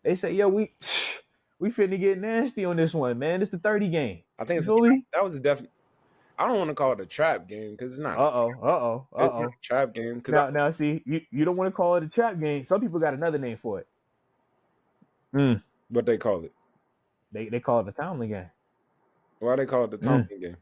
They say, yo, we finna get nasty on this one, man. It's the 30 game. I think You feel me? that was a definite. I don't want to call it a trap game because it's not. It's not a trap game because Now, see, you don't want to call it a trap game. Some people got another name for it. What they call it? They call it the Tomlin game. Why they call it the Tomlin game?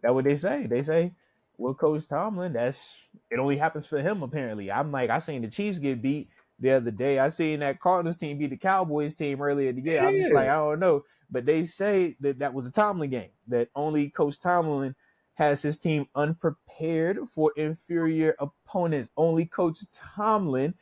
That's what they say. They say, well, Coach Tomlin, it only happens for him, apparently. I'm like, I seen the Chiefs get beat the other day. I seen that Cardinals team beat the Cowboys team earlier in the year. I'm just like, I don't know. But they say that was a Tomlin game, that only Coach Tomlin has his team unprepared for inferior opponents. Only Coach Tomlin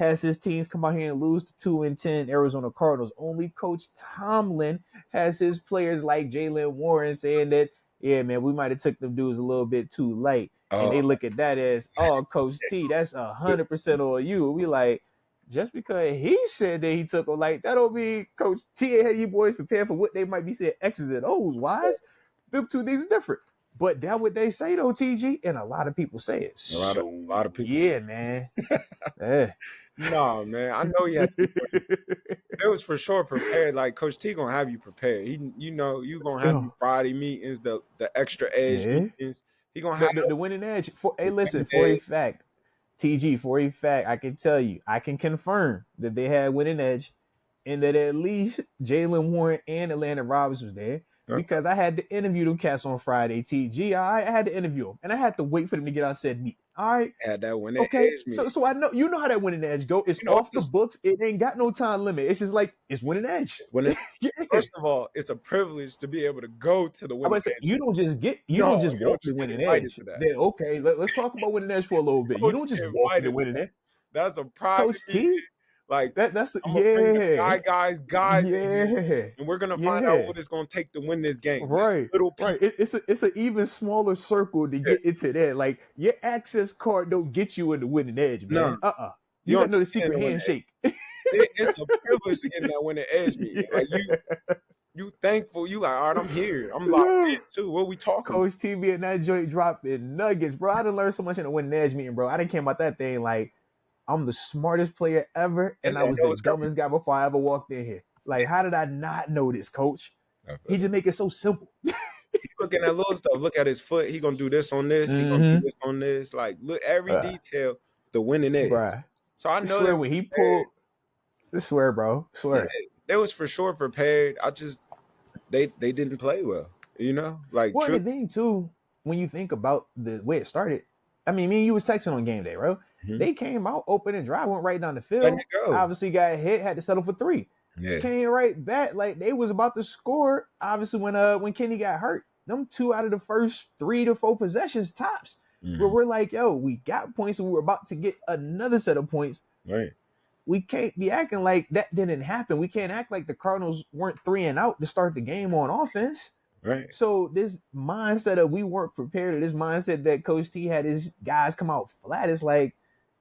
has his teams come out here and lose to 2-10 Arizona Cardinals. Only Coach Tomlin has his players like Jalen Warren saying that, yeah, man, we might have took them dudes a little bit too late. And they look at that as, oh, Coach T, that's 100% on you. We like, just because he said that he took them light, that don't mean Coach T had you boys prepared for what they might be saying X's and O's. Why? Them two things are different. But that what they say though, TG, and a lot of people say it. A lot of people. Yeah, man. Yeah. No, man. I know you had. It was for sure prepared. Like Coach T gonna have you prepared. You gonna have Friday meetings, the extra edge meetings. He gonna have the winning edge. For a fact, TG, for a fact, I can tell you, I can confirm that they had winning edge, and that at least Jalen Warren and Atlanta Roberts was there. Because I had to interview them cats on Friday, TG. I had to interview them, and I had to wait for them to get out said meet. All right. Had that winning edge meeting. So I know how that winning edge go. It's off the books. It ain't got no time limit. It's just like it's winning edge. First of all, it's a privilege to be able to go to the winning edge. You don't just walk the winning edge. Then, okay, let's talk about winning edge for a little bit. You don't just walk the winning edge. That's a private Coach T. Like that's guys, and we're gonna find out what it's gonna take to win this game. Right, It's an even smaller circle to get into that. Like your access card don't get you in the winning edge, man. You gotta know the secret handshake. It's a privilege to get in that winning edge meeting. Like you thankful. You like, all right, I'm here. I'm locked in too. What we talking? Coach T be in that joint dropping nuggets, bro. I done learned so much in the winning edge meeting, bro. I didn't care about that thing. Like, I'm the smartest player ever, and I was the dumbest guy before I ever walked in here. Like, how did I not know this, Coach? He just make it so simple. Looking at little stuff. Look at his foot. He gonna do this on this. He gonna do this on this. Like, look every detail. The winning edge. Right. So I know that when he pulled. I swear, bro. Swear. Yeah, they was for sure prepared. I just they didn't play well. You know, like. Well, the thing too, when you think about the way it started. I mean, me and you was texting on game day, bro. Mm-hmm. They came out, open and dry, went right down the field. Obviously got hit, had to settle for 3. Yeah. Came right back like they was about to score. Obviously, when Kenny got hurt, them 2 out of the first 3 to 4 possessions tops. Where we're like, yo, we got points and we were about to get another set of points. Right. We can't be acting like that didn't happen. We can't act like the Cardinals weren't 3 and out to start the game on offense. Right. So this mindset of we weren't prepared, or this mindset that Coach T had his guys come out flat, is like,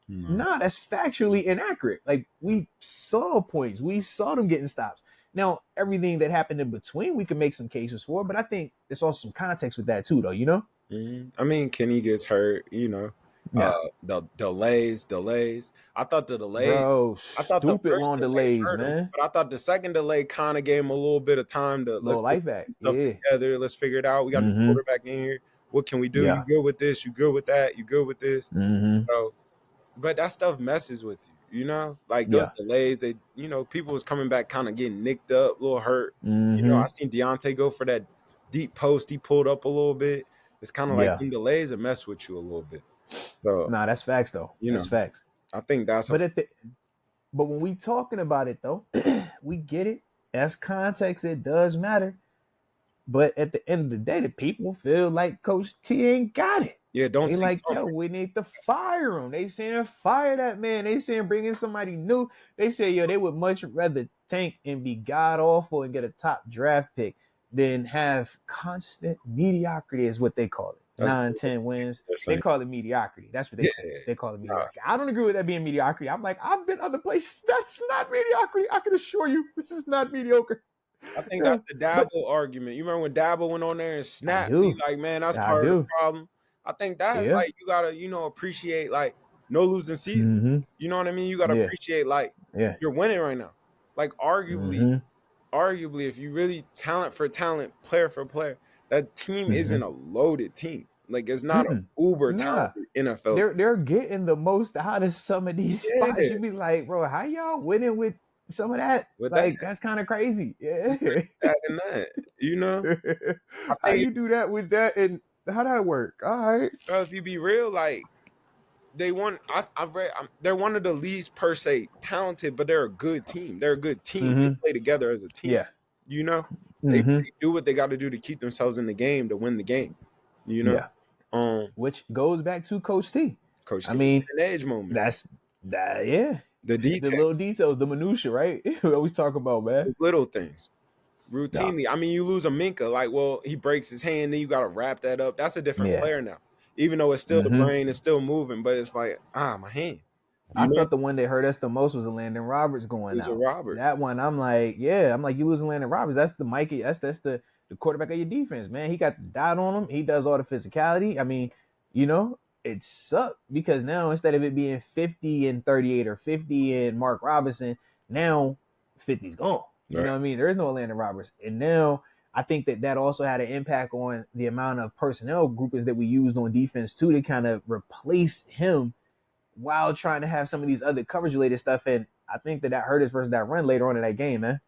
nah, that's factually inaccurate. Like, we saw points. We saw them getting stops. Now, everything that happened in between, we can make some cases for, but I think there's also some context with that too, though, you know? I mean, Kenny gets hurt, you know. Yeah. The delays. I thought the delays. Bro, stupid long delays, man. But I thought the second delay kind of gave him a little bit of time to let's life back. Together. Let's figure it out. We got the quarterback in here. What can we do? Yeah. You good with this? You good with that? You good with this? So, but that stuff messes with you, you know. Like those delays, they, you know, people was coming back kind of getting nicked up, a little hurt. You know, I seen Deontay go for that deep post. He pulled up a little bit. It's kind of like them delays that mess with you a little bit. So that's facts though. That's facts. I think that's but when we talking about it though, we get it. As context, it does matter. But at the end of the day, the people feel like Coach T ain't got it. Yeah, they like, yo, we need to fire him. They saying fire that man. They saying bring in somebody new. They say, yo, they would much rather tank and be god awful and get a top draft pick than have constant mediocrity, is what they call it. 9-10 wins. They call it mediocrity. That's what they say. They call it mediocrity. I don't agree with that being mediocrity. I'm like, I've been other places. That's not mediocrity. I can assure you, this is not mediocre. I think that's the Dabo argument. You remember when Dabo went on there and snapped me? Like, man, that's part of the problem. I think that's like, you gotta, you know, appreciate like no losing season. You know what I mean? You gotta appreciate like you're winning right now. Like arguably, if you really talent for talent, player for player, that team isn't a loaded team. Like it's not an uber Nah, talented NFL team. they're getting the most out of some of these spots. Yeah, You be like, bro, how y'all winning with some of that? with that, Like, that's kind of crazy. Yeah. that and that, you know. I How think you do that with that, and how that work? All right. if you be real, like they want. I've read. They're one of the least per se talented, but they're a good team. They're a good team. They play together as a team. Yeah. You know, they do what they got to do to keep themselves in the game to win the game. You know, Yeah. Which goes back to Coach T. Coach I T, mean, an edge moment. that's that. Yeah. The detail, the little details, the minutia, right? We always talk about, man. those little things. Routinely. I mean, you lose a Minka, like, well, he breaks his hand, then you got to wrap that up. That's a different player now. Even though it's still the brain, it's still moving, but it's like, my hand. I thought the one that hurt us the most was a Landon Roberts going out. Roberts. That one, I'm like, you losing Landon Roberts. That's the Mikey. That's the quarterback of your defense, man. He got the dot on him. He does all the physicality. I mean, it sucked because now instead of it being 50 and 38 or 50 and Mark Robinson, now 50's gone. You know what I mean? There is no Landon Roberts. And now I think that also had an impact on the amount of personnel groupings that we used on defense too to kind of replace him while trying to have some of these other coverage related stuff. And I think that hurt us versus that run later on in that game, man.